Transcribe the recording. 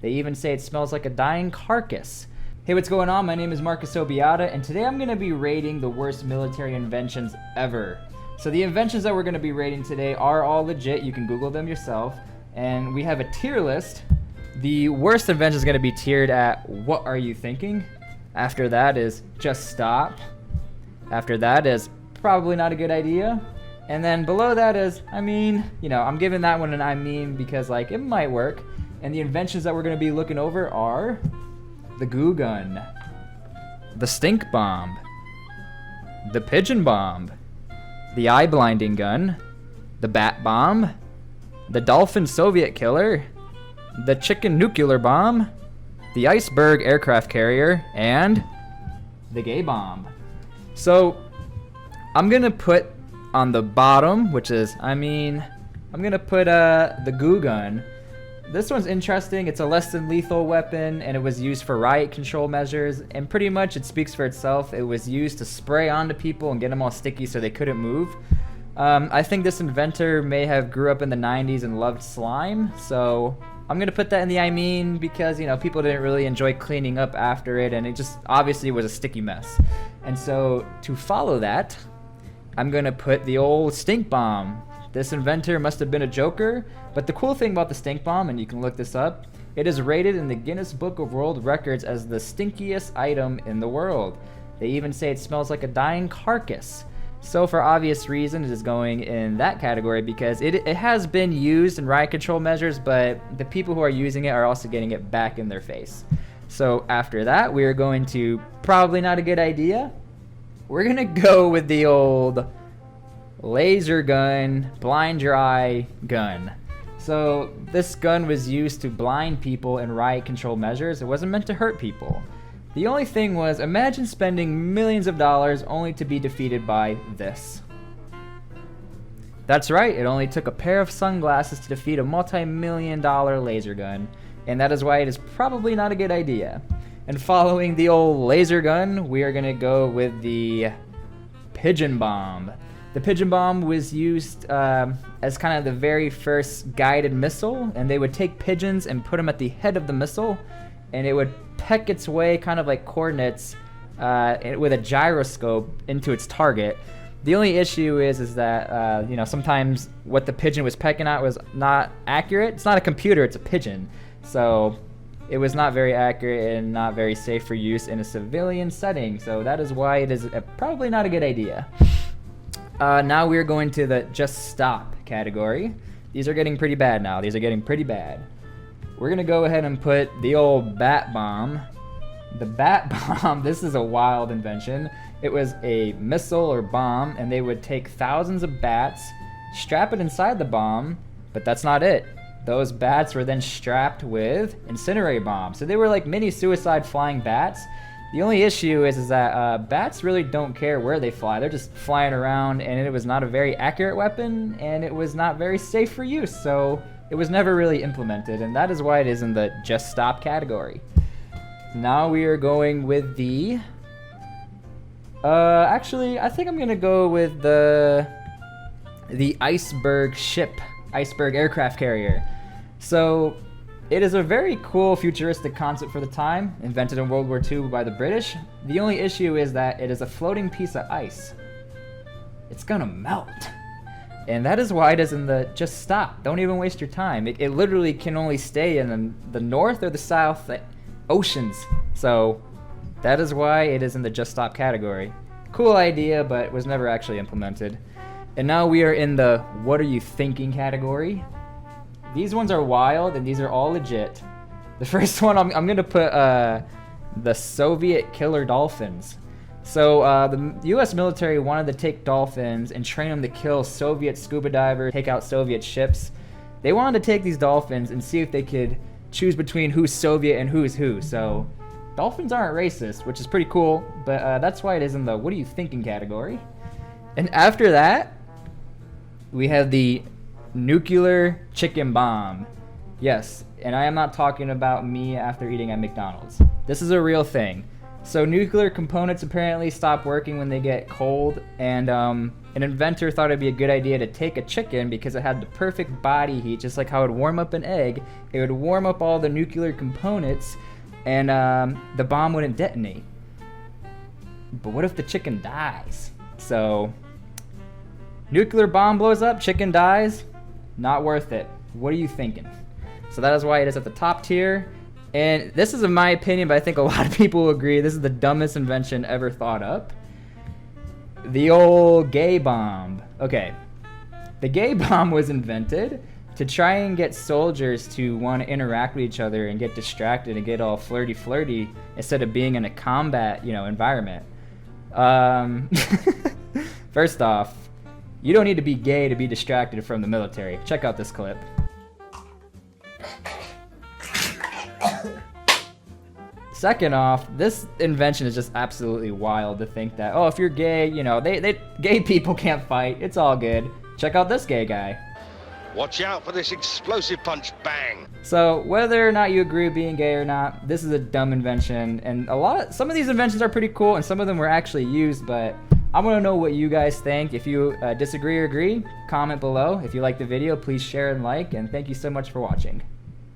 They even say it smells like a dying carcass. Hey, what's going on? My name is Marcus Obiata, and today I'm going to be rating the worst military inventions ever. So the inventions that we're going to be rating today are all legit. You can Google them yourself. And we have a tier list. The worst invention is going to be tiered at what are you thinking? After that is just stop. After that is probably not a good idea. And then below that is, I'm giving that one an I mean because like it might work. And the inventions that we're going to be looking over are the Goo Gun, the Stink Bomb, the Pigeon Bomb, the Eye Blinding Gun, the Bat Bomb, the Dolphin Soviet Killer, the Chicken Nuclear Bomb, the Iceberg Aircraft Carrier, and the Gay Bomb. So I'm going to put on the bottom, which is, I'm going to put the Goo Gun. This one's interesting. It's a less than lethal weapon, and it was used for riot control measures, and pretty much it speaks for itself. It was used to spray onto people and get them all sticky so they couldn't move. I think this inventor may have grew up in the 90s and loved slime, so I'm going to put that in the I mean because, people didn't really enjoy cleaning up after it, and it just obviously was a sticky mess. And so to follow that, I'm going to put the old Stink Bomb. This inventor must have been a joker, but the cool thing about the Stink Bomb, and you can look this up, it is rated in the Guinness Book of World Records as the stinkiest item in the world. They even say it smells like a dying carcass. So for obvious reasons, it is going in that category because it has been used in riot control measures, but the people who are using it are also getting it back in their face. So after that, we are going to, probably not a good idea, we're going to go with the old laser gun, blind your eye gun. So this gun was used to blind people in riot control measures. It wasn't meant to hurt people. The only thing was, imagine spending millions of dollars only to be defeated by this. That's right, it only took a pair of sunglasses to defeat a multi-million-dollar laser gun, and that is why it is probably not a good idea. And following the old laser gun, we are gonna go with the Pigeon Bomb. The Pigeon Bomb was used as kind of the very first guided missile, and they would take pigeons and put them at the head of the missile, and it would peck its way kind of like coordinates with a gyroscope into its target. The only issue is that sometimes what the pigeon was pecking at was not accurate. It's not a computer, it's a pigeon. So it was not very accurate and not very safe for use in a civilian setting. So that is why it is probably not a good idea. Now we're going to the just stop category. These are getting pretty bad now. These are getting pretty bad. We're going to go ahead and put the old Bat Bomb. The Bat Bomb, this is a wild invention. It was a missile or bomb, and they would take thousands of bats, strap it inside the bomb, but that's not it. Those bats were then strapped with incinerator bombs. So they were like mini suicide flying bats. The only issue is that bats really don't care where they fly. They're just flying around, and it was not a very accurate weapon, and it was not very safe for use, so it was never really implemented, and that is why it is in the just stop category. Now we are going with the... actually, I think I'm going to go with the Iceberg Ship, Iceberg Aircraft Carrier. So it is a very cool futuristic concept for the time, invented in World War II by the British. The only issue is that it is a floating piece of ice. It's gonna melt. And that is why it is in the just stop. Don't even waste your time. It literally can only stay in the north or the south oceans. So that is why it is in the just stop category. Cool idea, but was never actually implemented. And now we are in the what are you thinking category. These ones are wild, and these are all legit. The first one, I'm going to put the Soviet killer dolphins. So the U.S. military wanted to take dolphins and train them to kill Soviet scuba divers, take out Soviet ships. They wanted to take these dolphins and see if they could choose between who's Soviet and who's who. So dolphins aren't racist, which is pretty cool, but that's why it is in the what are you thinking category. And after that, we have the nuclear chicken bomb. Yes, and I am not talking about me after eating at McDonald's. This is a real thing. So nuclear components apparently stop working when they get cold, and an inventor thought it'd be a good idea to take a chicken because it had the perfect body heat, just like how it would warm up an egg. It would warm up all the nuclear components, and the bomb wouldn't detonate. But what if the chicken dies? So nuclear bomb blows up, chicken dies, not worth it. What are you thinking? So that is why it is at the top tier. And this is in my opinion, but I think a lot of people will agree, this is the dumbest invention ever thought up. The old gay bomb. Okay, the gay bomb was invented to try and get soldiers to want to interact with each other and get distracted and get all flirty instead of being in a combat, environment. First off, you don't need to be gay to be distracted from the military. Check out this clip. Second off, this invention is just absolutely wild to think that, oh, if you're gay, gay people can't fight. It's all good. Check out this gay guy. Watch out for this explosive punch, bang! So whether or not you agree with being gay or not, this is a dumb invention, and some of these inventions are pretty cool, and some of them were actually used, but I want to know what you guys think. If you disagree or agree, comment below. If you like the video, please share and like, and thank you so much for watching.